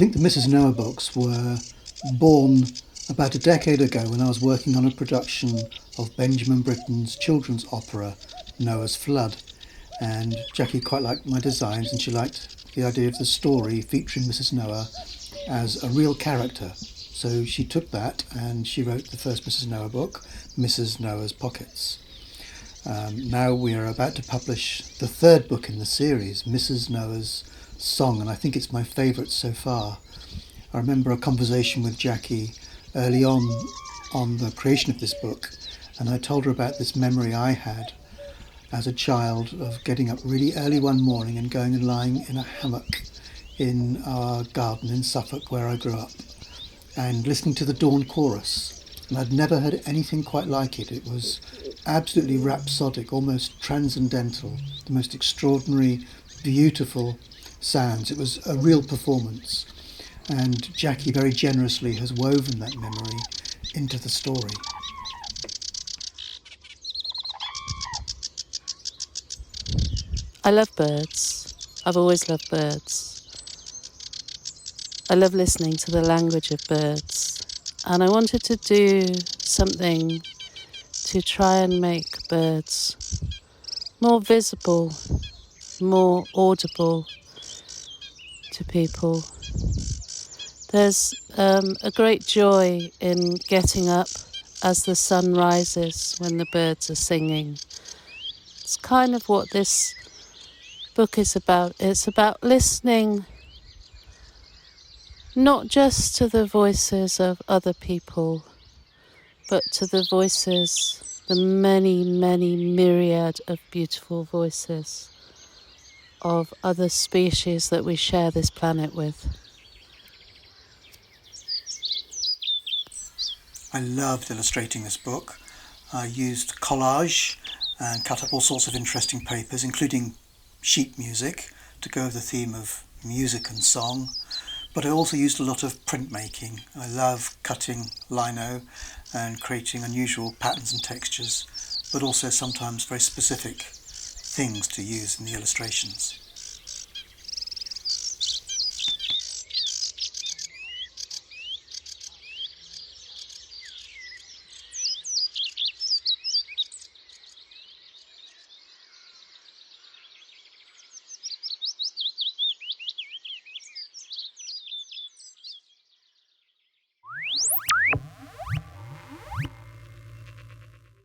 think the Mrs. Noah books were born about a decade ago when I was working on a production of Benjamin Britten's children's opera, Noah's Flood. And Jackie quite liked my designs and she liked the idea of the story featuring Mrs. Noah as a real character. So she took that and she wrote the first Mrs. Noah book, Mrs. Noah's Pockets. Now we are about to publish the third book in the series, Mrs. Noah's Song, and I think it's my favourite so far. I remember a conversation with Jackie early on the creation of this book, and I told her about this memory I had as a child of getting up really early one morning and going and lying in a hammock in our garden in Suffolk where I grew up and listening to the dawn chorus. And I'd never heard anything quite like it. It was absolutely rhapsodic, almost transcendental, the most extraordinary, beautiful sounds. It was a real performance. And Jackie very generously has woven that memory into the story. I love birds. I've always loved birds. I love listening to the language of birds. And I wanted to do something to try and make birds more visible, more audible to people. There's a great joy in getting up as the sun rises when the birds are singing. It's kind of what this book is about. It's about listening not just to the voices of other people, but to the voices, the many, many myriad of beautiful voices of other species that we share this planet with. I loved illustrating this book. I used collage and cut up all sorts of interesting papers, including sheet music, to go with the theme of music and song. But I also used a lot of printmaking. I love cutting lino and creating unusual patterns and textures, but also sometimes very specific things to use in the illustrations.